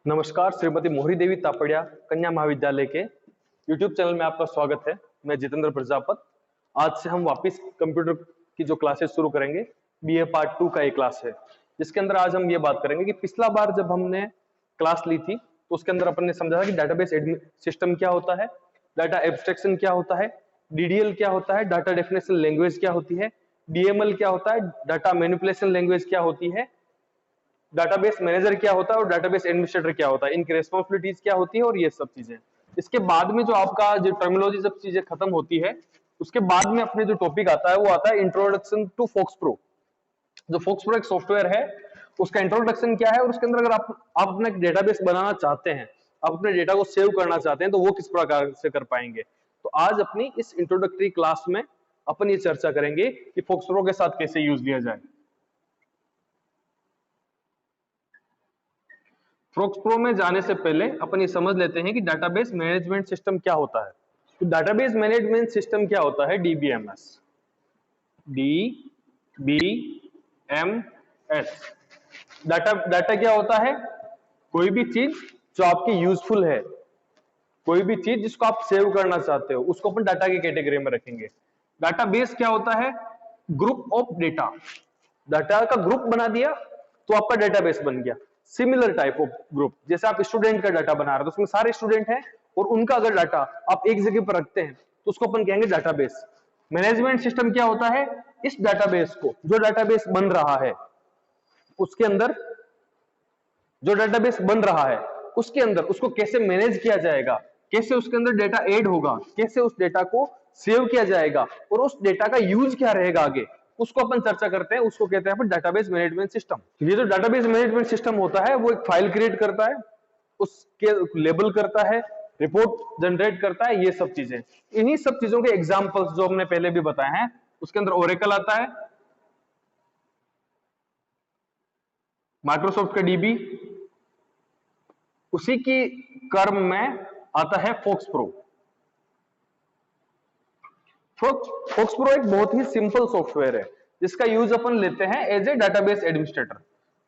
नमस्कार, श्रीमती मोहरी देवी तापड़िया कन्या महाविद्यालय के YouTube चैनल में आपका स्वागत है। मैं जितेंद्र प्रजापत। आज से हम वापस कंप्यूटर की जो क्लासेस शुरू करेंगे, BA पार्ट 2 का एक क्लास है, जिसके अंदर आज हम ये बात करेंगे कि पिछला बार जब हमने क्लास ली थी तो उसके अंदर अपन ने समझा था कि डाटाबेस सिस्टम क्या होता है, डाटा एब्स्ट्रैक्शन क्या होता है, DDL क्या होता है, डाटा डेफिनेशन लैंग्वेज क्या होती है, DML क्या होता है, डाटा मैनिपुलेशन लैंग्वेज क्या होती है, डाटाबेस मैनेजर क्या होता है और डाटाबेस एडमिनिस्ट्रेटर क्या होता है, इनकी रिस्पांसिबिलिटीज क्या होती है और ये सब चीजें। इसके बाद में जो आपका जो टर्मिनोलॉजी सब चीजें खत्म होती है, उसके बाद में अपने जो टॉपिक आता है वो आता है इंट्रोडक्शन टू फोक्स प्रो। जो फोक्स प्रो एक सॉफ्टवेयर है, उसका इंट्रोडक्शन क्या है और उसके अंदर अगर आप अपना डेटाबेस बनाना चाहते हैं, आप अपने डेटा को सेव करना चाहते हैं तो वो किस प्रकार से कर पाएंगे। तो आज अपनी इस इंट्रोडक्टरी क्लास में अपन ये चर्चा करेंगे कि फोक्स प्रो के साथ कैसे यूज लिया जाए। फोक्स प्रो में जाने से पहले अपन ये समझ लेते हैं कि डाटाबेस मैनेजमेंट सिस्टम क्या होता है। तो डाटाबेस मैनेजमेंट सिस्टम क्या होता है? DBMS। डाटा क्या होता है? कोई भी चीज जो आपकी यूजफुल है, कोई भी चीज जिसको आप सेव करना चाहते हो, उसको अपन डाटा की कैटेगरी में रखेंगे। डाटाबेस क्या होता है? Group of data. डाटा का ग्रुप बना दिया तो आपका डेटाबेस बन गया। सिमिलर टाइप ऑफ ग्रुप, जैसे आप स्टूडेंट का डाटा बना रहे हो तो उसमें सारे स्टूडेंट हैं और उनका अगर डाटा आप एक जगह पर रखते हैं तो उसको अपन कहेंगे डाटाबेस। मैनेजमेंट सिस्टम क्या होता है? इस डाटाबेस को, जो डाटाबेस बन रहा है उसके अंदर, जो डाटाबेस बन रहा है उसके अंदर उसको कैसे मैनेज किया जाएगा, कैसे उसके अंदर डेटा ऐड होगा, कैसे उस डेटा को सेव किया जाएगा और उस डेटा का यूज क्या रहेगा आगे, उसको अपन चर्चा करते हैं। उसको कहते हैं अपन डाटाबेस मैनेजमेंट सिस्टम। ये जो डाटाबेस मैनेजमेंट सिस्टम होता है वो एक फाइल क्रिएट करता है, उसके लेबल करता है, रिपोर्ट जनरेट करता है, ये सब चीजें। इन्हीं सब चीजों के एग्जांपल्स जो हमने पहले भी बताए हैं, उसके अंदर ओरेकल आता है, माइक्रोसॉफ्ट का DB, उसी की कर्म में आता है फोक्स प्रो। फोक्स प्रो एक बहुत ही सिंपल सॉफ्टवेयर है जिसका यूज अपन लेते हैं एज ए डाटाबेस एडमिनिस्ट्रेटर।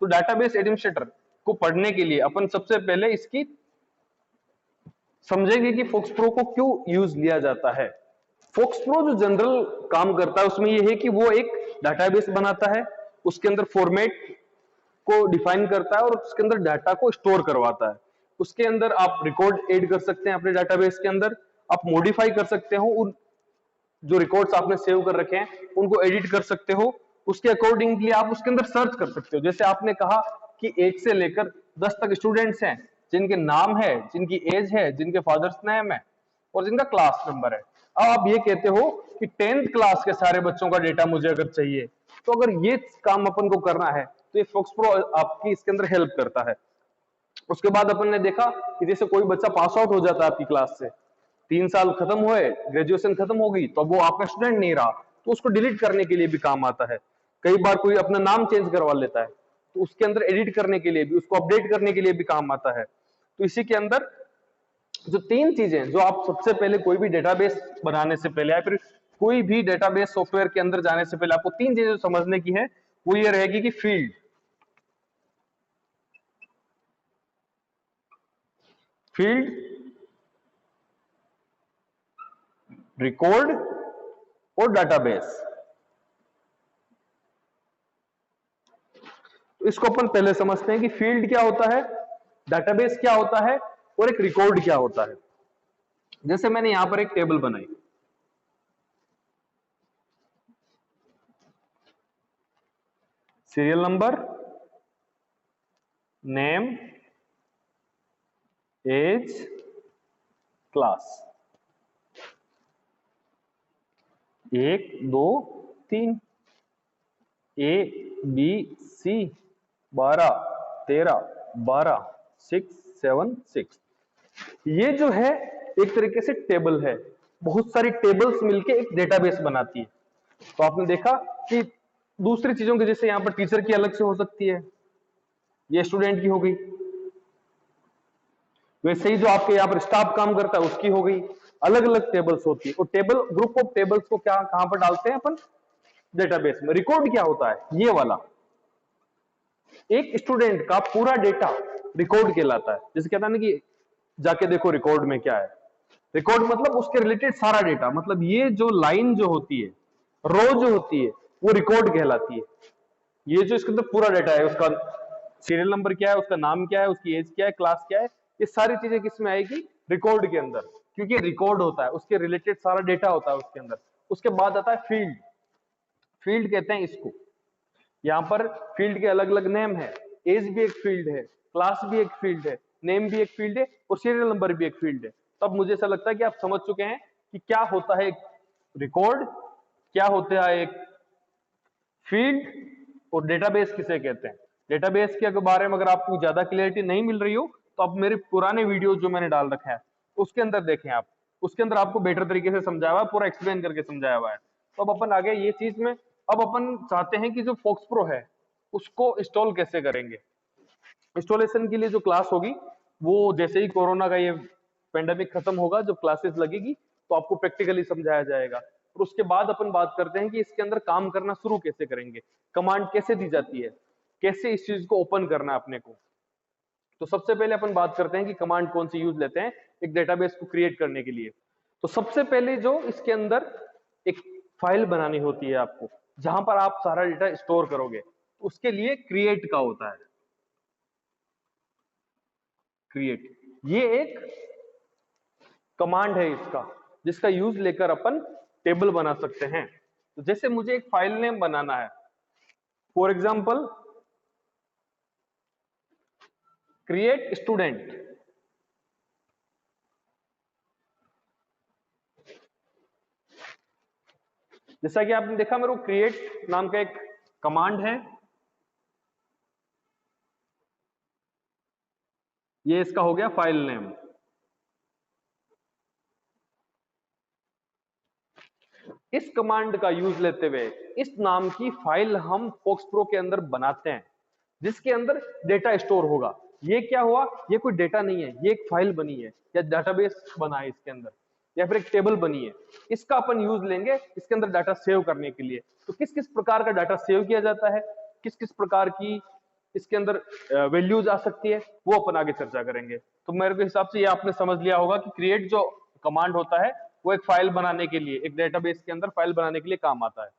तो डाटाबेस एडमिनिस्ट्रेटर को पढ़ने के लिए अपन सबसे पहले इसकी समझेंगे कि फोक्स प्रो को क्यों यूज लिया जाता है। फोक्स प्रो जो जनरल काम करता है उसमें यह है कि वो एक डाटाबेस बनाता है, उसके अंदर फॉर्मेट को डिफाइन करता है और उसके अंदर डाटा को स्टोर करवाता है। उसके अंदर आप रिकॉर्ड ऐड कर सकते हैं अपने डाटाबेस के अंदर, आप मॉडिफाई कर सकते हो, उन जो रिकॉर्ड्स आपने सेव कर रखे हैं उनको एडिट कर सकते हो, उसके अकॉर्डिंगली आप उसके अंदर सर्च कर सकते हो। जैसे आपने कहा कि 1 से लेकर 10 तक स्टूडेंट्स हैं जिनके नाम है, जिनकी एज है, जिनके फादर्स नेम है और जिनका क्लास नंबर है। अब आप ये कहते हो कि 10th क्लास के सारे बच्चों का डेटा मुझे अगर चाहिए, तो अगर ये काम अपन को करना है तो ये फोक्स प्रो आपकी इसके अंदर हेल्प करता है। उसके बाद अपन ने देखा कि जैसे कोई बच्चा पास आउट हो जाता है आपकी क्लास से, 3 साल खत्म हुए, ग्रेजुएशन खत्म हो गई, तो वो आपका स्टूडेंट नहीं रहा, तो उसको डिलीट करने के लिए भी काम आता है। कई बार कोई अपना नाम चेंज करवा लेता है तो उसके अंदर एडिट करने के लिए भी, उसको अपडेट करने के लिए भी काम आता है। तो इसी के अंदर जो 3 चीजें जो आप सबसे पहले कोई भी डेटाबेस बनाने से पहले या फिर कोई भी डेटाबेस सॉफ्टवेयर के अंदर जाने से पहले आपको 3 चीजें समझने की है, वो ये रहेगी कि फील्ड, रिकॉर्ड और डाटाबेस। तो इसको अपन पहले समझते हैं कि फील्ड क्या होता है, डाटाबेस क्या होता है और एक रिकॉर्ड क्या होता है। जैसे मैंने यहां पर एक टेबल बनाई, serial number, name, age, class, 1 2 3, ABC 12 13 12 6 7 6। ये जो है एक तरीके से टेबल है, बहुत सारी टेबल्स मिलके एक डेटाबेस बनाती है। तो आपने देखा कि दूसरी चीजों की, जैसे यहां पर टीचर की अलग से हो सकती है, ये स्टूडेंट की हो गई, वैसे ही जो आपके यहाँ पर स्टाफ काम करता है उसकी हो गई, अलग अलग टेबल्स होती है। और टेबल, ग्रुप ऑफ टेबल्स को क्या कहां पर डालते हैं अपन? डेटाबेस में। रिकॉर्ड क्या होता है? ये वाला, एक स्टूडेंट का पूरा डेटा रिकॉर्ड कहलाता है। जैसे कहता है ना कि जाके देखो रिकॉर्ड में क्या है। रिकॉर्ड मतलब उसके रिलेटेड सारा डेटा, मतलब ये जो लाइन जो होती है, रो जो होती है, वो रिकॉर्ड कहलाती है। ये जो इसके अंदर पूरा डेटा है, उसका सीरियल नंबर क्या है, उसका नाम क्या है, उसकी एज क्या है, क्लास क्या है, ये सारी चीजें किस में आएगी, रिकॉर्ड के अंदर, क्योंकि रिकॉर्ड होता है, उसके रिलेटेड सारा डेटा होता है उसके अंदर। उसके बाद आता है फील्ड। फील्ड कहते हैं इसको। यहाँ पर फील्ड के अलग अलग नेम है, एज भी एक फील्ड है, क्लास भी एक फील्ड है, नेम भी एक फील्ड है, और सीरियल नंबर भी एक फील्ड है। तो अब मुझे ऐसा लगता है कि आप समझ चुके हैं कि क्या होता है एक रिकॉर्ड, क्या होता है एक फील्ड, और डेटाबेस किसे कहते हैं। डेटाबेस के बारे में अगर आपको ज्यादा क्लियरिटी नहीं मिल रही हो तो आप मेरे पुराने वीडियो जो मैंने डाल रखा है उसके अंदर देखें आप, उसके अंदर आपको बेटर तरीके से समझाया हुआ है, पूरा एक्सप्लेन करके समझाया हुआ है। तो अब अपन आगे ये चीज में, अब अपन चाहते हैं कि जो फोक्स प्रो है उसको इंस्टॉल कैसे करेंगे। इंस्टॉलेशन के लिए जो क्लास होगी वो जैसे ही कोरोना का ये पेंडेमिक खत्म होगा, जब क्लासेस लगेगी तो आपको प्रैक्टिकली समझाया जाएगा। और उसके बाद अपन बात करते हैं कि इसके अंदर काम करना शुरू कैसे करेंगे, कमांड कैसे दी जाती है, कैसे इस चीज को ओपन करना है अपने को। तो सबसे पहले अपन बात करते हैं कि कमांड कौन सी यूज लेते हैं एक डेटाबेस को क्रिएट करने के लिए। तो सबसे पहले जो इसके अंदर एक फाइल बनानी होती है आपको, जहां पर आप सारा डेटा स्टोर करोगे, उसके लिए क्रिएट का होता है। क्रिएट ये एक कमांड है इसका, जिसका यूज लेकर अपन टेबल बना सकते हैं। तो जैसे मुझे एक फाइल नेम बनाना है, फॉर एग्जांपल क्रिएट स्टूडेंट। जैसा कि आपने देखा मेरे को क्रिएट नाम का एक कमांड है, ये इसका हो गया फाइल नेम। इस कमांड का यूज लेते हुए इस नाम की फाइल हम फोक्स प्रो के अंदर बनाते हैं, जिसके अंदर डेटा स्टोर होगा। ये क्या हुआ, ये कोई डेटा नहीं है, ये एक फाइल बनी है या डेटाबेस बना है इसके अंदर, या फिर एक टेबल बनी है। इसका अपन यूज लेंगे इसके अंदर डाटा सेव करने के लिए। तो किस किस प्रकार का डाटा सेव किया जाता है, किस किस प्रकार की इसके अंदर वैल्यूज आ सकती है, वो अपन आगे चर्चा करेंगे। तो मेरे के हिसाब से ये आपने समझ लिया होगा कि क्रिएट जो कमांड होता है वो एक फाइल बनाने के लिए, एक डेटाबेस के अंदर फाइल बनाने के लिए काम आता है।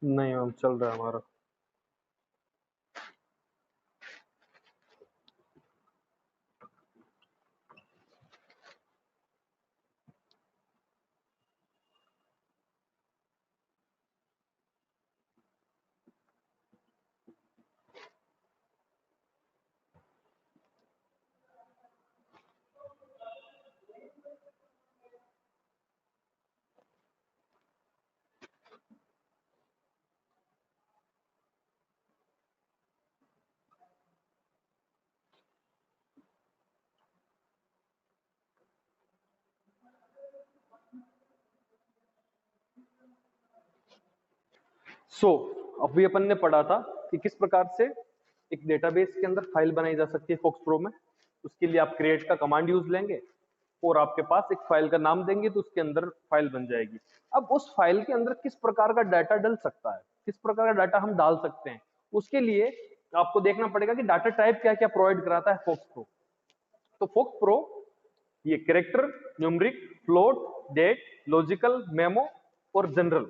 नहीं मैम, चल रहा है हमारा। अभी अपन ने पढ़ा था कि किस प्रकार से एक डेटाबेस के अंदर फाइल बनाई जा सकती है फोक्स प्रो में। उसके लिए आप क्रिएट का कमांड यूज लेंगे और आपके पास एक फाइल का नाम देंगे तो उसके अंदर फाइल बन जाएगी। अब उस फाइल के अंदर किस प्रकार का डाटा डल सकता है, किस प्रकार का डाटा हम डाल सकते हैं, उसके लिए आपको देखना पड़ेगा कि डाटा टाइप क्या क्या प्रोवाइड कराता है फोक्स प्रो। तो फोक्स प्रो ये character, numeric, float, date, logical, memo और जनरल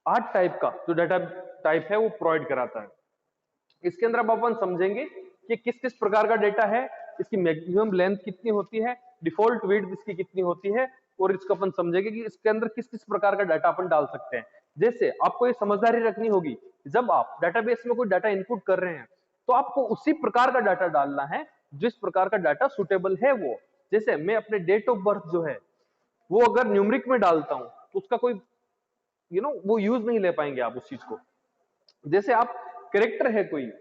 8 टाइप का जो डाटा टाइप है वो प्रोवाइड कराता है। इसके अंदर अब अपन समझेंगे कि किस किस प्रकार का डेटा है, इसकी मैक्सिमम लेंथ कितनी होती है, डिफॉल्ट विड्थ इसकी कितनी होती है, और इसको अपन समझेंगे कि इसके अंदर किस किस प्रकार का डाटा अपन डाल सकते हैं। जैसे आपको ये समझदारी रखनी होगी, जब आप डेटाबेस में कोई डाटा इनपुट कर रहे हैं तो आपको उसी प्रकार का डाटा डालना है जिस प्रकार का डाटा सुटेबल है वो। जैसे मैं अपने डेट ऑफ बर्थ जो है वो अगर न्यूमेरिक में डालता हूं तो उसका कोई वो यूज नहीं ले पाएंगे आप उस चीज को। जैसे आप कैरेक्टर है कोई,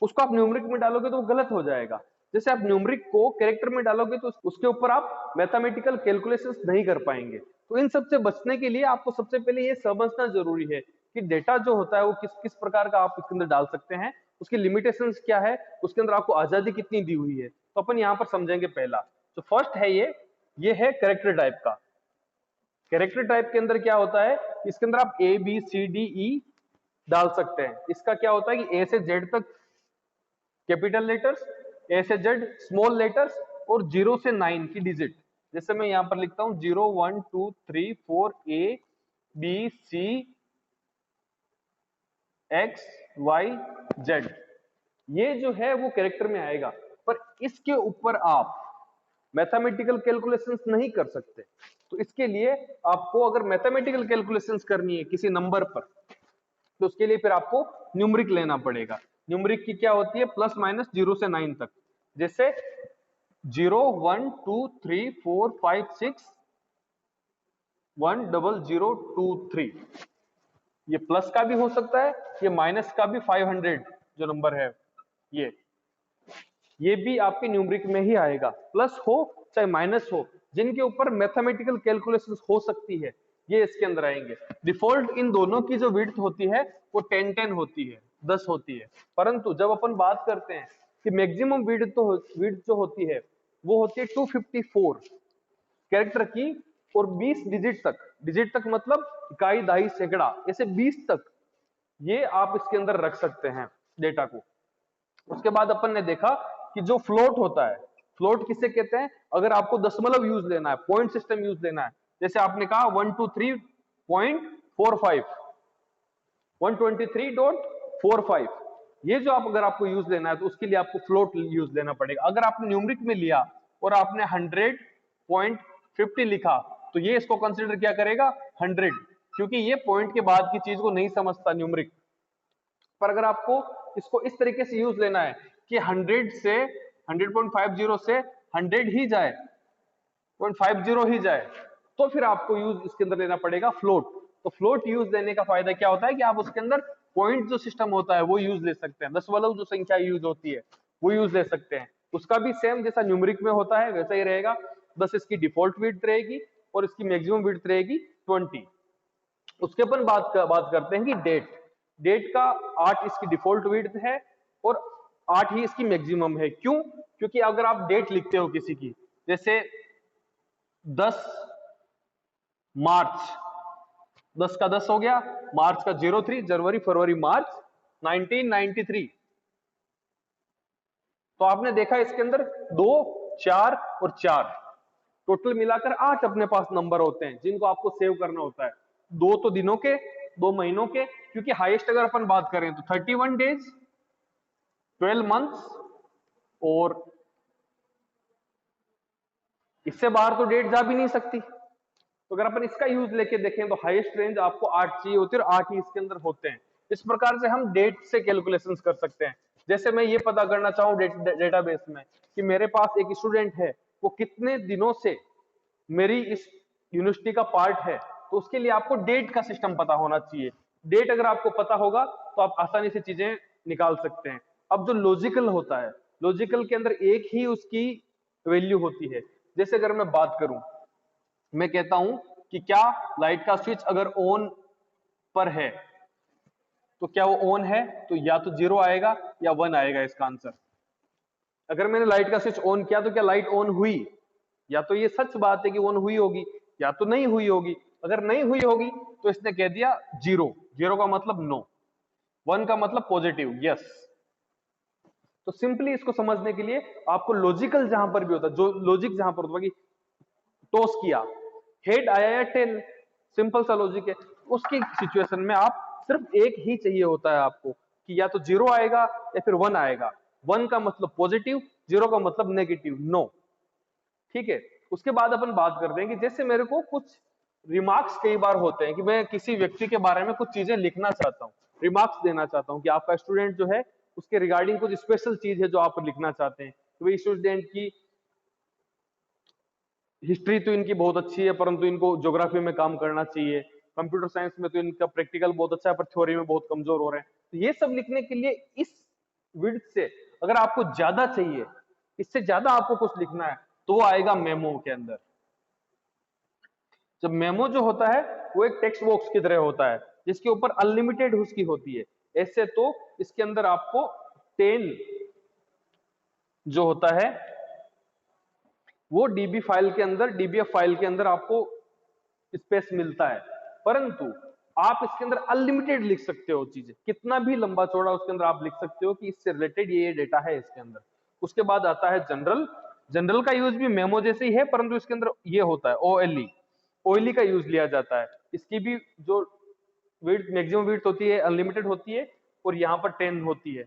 उसको आप न्यूमेरिक में डालोगे तो वो गलत हो जाएगा। जैसे आप न्यूमेरिक को कैरेक्टर में डालोगे तो उसके ऊपर आप मैथमेटिकल कैलकुलेशंस नहीं कर पाएंगे। तो इन सब से बचने के लिए आपको सबसे पहले ये समझना जरूरी है कि डेटा जो होता है वो किस किस प्रकार का आप इसके अंदर डाल सकते हैं, उसकी लिमिटेशंस क्या है, उसके अंदर आपको आजादी कितनी दी हुई है। तो अपन यहाँ पर समझेंगे पहला। तो फर्स्ट है ये है कैरेक्टर टाइप का। कैरेक्टर टाइप के अंदर क्या होता है, इसके अंदर आप ए बी सी डी ई डाल सकते हैं। इसका क्या होता है कि ए से जेड तक कैपिटल लेटर्स, ए से जेड स्मॉल लेटर्स और 0 से 9 की डिजिट। जैसे मैं यहां पर लिखता हूं 0 1 2 3 4 A B C X Y Z, ये जो है वो कैरेक्टर में आएगा। पर इसके ऊपर आप मैथमेटिकल कैलकुलेशंस नहीं कर सकते। तो इसके लिए आपको अगर मैथमेटिकल कैलकुलेशंस करनी है किसी नंबर पर तो उसके लिए फिर आपको न्यूमेरिक लेना पड़ेगा। न्यूमेरिक की क्या होती है, प्लस माइनस 0 से 9 तक। जैसे 0 1 2 3 4 5 6 1 0 0 2 3, ये प्लस का भी हो सकता है, ये माइनस का भी 500 जो नंबर है ये भी आपके न्यूमेरिक में ही आएगा। प्लस हो चाहे माइनस हो, जिनके ऊपर मैथमेटिकल कैलकुलेशंस हो सकती है ये इसके अंदर आएंगे। डिफॉल्ट इन दोनों की जो विड्थ होती है वो 10 होती है, 10 होती है। परंतु जब अपन बात करते हैं कि मैक्सिमम विड्थ जो होती है वो होती है 254 कैरेक्टर की, और 20 डिजिट तक मतलब इकाई, दहाई, सैकड़ा, ऐसे 20 तक ये आप इसके अंदर रख सकते हैं डेटा को। उसके बाद अपन ने देखा कि जो फ्लोट होता है, फ्लोट किसे कहते हैं, अगर आपको दशमलव यूज लेना है, पॉइंट सिस्टम यूज लेना है, जैसे आपने कहा 123.45 123.45, ये जो आप अगर आपको यूज लेना है तो उसके लिए आपको फ्लोट यूज लेना पड़ेगा। अगर आपने न्यूमेरिक में लिया और आपने 100.50 लिखा तो ये इसको कंसीडर क्या करेगा 100, क्योंकि ये पॉइंट के बाद की चीज को नहीं समझता न्यूमेरिक। पर अगर आपको इसको इस तरीके से यूज लेना है कि 100 से 100.50 से 100 ही जाए, 0.50 ही जाए, तो फिर आपको यूज इसके अंदर लेना पड़ेगा फ्लोट। तो फ्लोट यूज लेने का फायदा क्या होता है कि आप उसके अंदर पॉइंट जो सिस्टम होता है वो यूज ले सकते हैं, दशमलव जो संख्या यूज होती है वो यूज ले सकते हैं। उसका भी सेम जैसा न्यूमेरिक में होता है वैसा ही रहेगा, बस इसकी डिफॉल्ट विड्थ रहेगी और इसकी मैक्सिमम विड्थ रहेगी 20। उसके अपन बात करते हैं कि डेट का 8 इसकी डिफॉल्ट विड्थ है और 8 ही इसकी मैक्सिमम है। क्यों? क्योंकि अगर आप डेट लिखते हो किसी की, जैसे 10 मार्च, 10 का 10 हो गया, मार्च का 03, जनवरी फरवरी मार्च 1993, तो आपने देखा इसके अंदर 2 4 और 4 टोटल मिलाकर 8 अपने पास नंबर होते हैं जिनको आपको सेव करना होता है। 2 तो दिनों के, 2 महीनों के, क्योंकि हाईएस्ट अगर अपन बात करें तो 31 डेज, 12 मंथ्स, और इससे बाहर तो डेट जा भी नहीं सकती। तो अगर अपन इसका यूज लेके देखें तो हाईएस्ट रेंज आपको 8 चाहिए होती है और 8 ही इसके अंदर होते हैं। इस प्रकार से हम डेट से कैलकुलेशंस कर सकते हैं। जैसे मैं ये पता करना चाहूं डेटाबेस में कि मेरे पास एक स्टूडेंट है, वो कितने दिनों से मेरी इस यूनिवर्सिटी का पार्ट है, तो उसके लिए आपको डेट का सिस्टम पता होना चाहिए। डेट अगर आपको पता होगा तो आप आसानी से चीजें निकाल सकते हैं। अब जो लॉजिकल होता है, लॉजिकल के अंदर एक ही उसकी वैल्यू होती है। जैसे अगर मैं बात करूं, मैं कहता हूं कि क्या लाइट का स्विच अगर ऑन पर है तो क्या वो ऑन है? तो या तो 0 आएगा या 1 आएगा इसका आंसर। अगर मैंने लाइट का स्विच ऑन किया तो क्या लाइट ऑन हुई? या तो ये सच बात है कि ऑन हुई होगी, या तो नहीं हुई होगी। अगर नहीं हुई होगी तो इसने कह दिया 0। 0 का मतलब नो, 1 का मतलब पॉजिटिव, यस। तो सिंपली इसको समझने के लिए आपको लॉजिकल जहां पर भी होता है, जो लॉजिक जहां पर होता है कि टॉस किया, हेड आया या टेल, सिंपल सा लॉजिक है। उसकी सिचुएशन में आप सिर्फ एक ही चाहिए होता है आपको कि या तो 0 आएगा या फिर 1 आएगा। 1 का मतलब पॉजिटिव, 0 का मतलब नेगेटिव, नो। ठीक है। उसके बाद अपन बात करते हैं कि जैसे मेरे को कुछ रिमार्क्स कई बार होते हैं कि मैं किसी व्यक्ति के बारे में कुछ चीजें लिखना चाहता हूँ, रिमार्क्स देना चाहता हूँ कि आपका स्टूडेंट जो है उसके रिगार्डिंग कुछ स्पेशल चीज है जो आप लिखना चाहते हैं। तो भाई स्टूडेंट की हिस्ट्री तो इनकी बहुत अच्छी है परंतु इनको ज्योग्राफी में काम करना चाहिए, कंप्यूटर साइंस में तो इनका प्रैक्टिकल बहुत अच्छा है पर थ्योरी में बहुत कमजोर हो रहे हैं। तो ये सब लिखने के लिए इस विड्थ से अगर आपको ज्यादा चाहिए, इससे ज्यादा आपको कुछ लिखना है, तो वो आएगा मेमो के अंदर। जब मेमो जो होता है वो एक टेक्स्ट बॉक्स की तरह होता है जिसके ऊपर अनलिमिटेड उसकी होती है। ऐसे तो इसके अंदर आपको 10 जो होता है वो डीबी फाइल के अंदर, डीबीएफ फाइल के अंदर आपको स्पेस मिलता है, परंतु आप इसके अंदर अनलिमिटेड लिख सकते हो चीजें, कितना भी लंबा चौड़ा उसके अंदर आप लिख सकते हो कि इससे रिलेटेड ये डेटा है इसके अंदर। उसके बाद आता है जनरल। जनरल का यूज भी मेमो जैसे ही है परंतु इसके अंदर ये होता है ओएलई, ओएलई का यूज लिया जाता है। इसकी भी जो विड्थ, मैक्सिमम विड्थ होती है अनलिमिटेड होती है और यहाँ पर 10 होती है।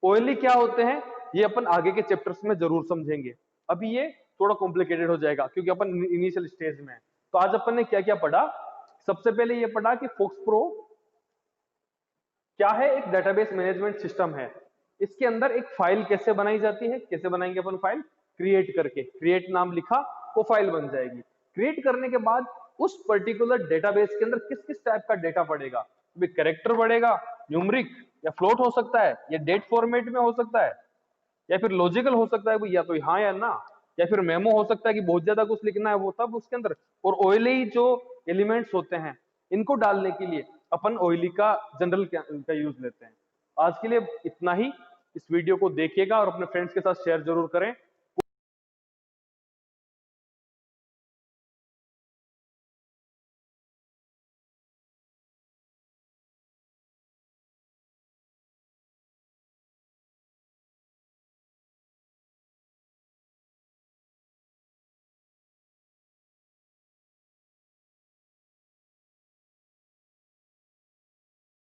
ओएलई क्या होते हैं ये अपन आगे के चैप्टर्स में जरूर समझेंगे, अभी ये थोड़ा कॉम्प्लिकेटेड हो जाएगा क्योंकि अपन इनिशियल स्टेज में है। तो आज अपन ने क्या क्या पढ़ा? सबसे पहले ये पढ़ा कि फोक्स प्रो क्या है, एक डेटाबेस मैनेजमेंट सिस्टम है। इसके अंदर एक फाइल कैसे बनाई जाती है, कैसे बनाएंगे अपन फाइल, क्रिएट करके, क्रिएट नाम लिखा वो फाइल बन जाएगी। क्रिएट करने के बाद उस पर्टिकुलर डेटाबेस के अंदर किस किस टाइप का डेटा पड़ेगा, कैरेक्टर पड़ेगा, न्यूमरिक या फ्लोट हो सकता है, या डेट फॉर्मेट में हो सकता है, या फिर लॉजिकल हो सकता है या तो हाँ या ना, या फिर मेमो हो सकता है कि बहुत ज्यादा कुछ लिखना है वो तब उसके अंदर। और ऑयली जो एलिमेंट्स होते हैं इनको डालने के लिए अपन ऑयली का जनरल का यूज लेते हैं। आज के लिए इतना ही। इस वीडियो को देखिएगा और अपने फ्रेंड्स के साथ शेयर जरूर करें।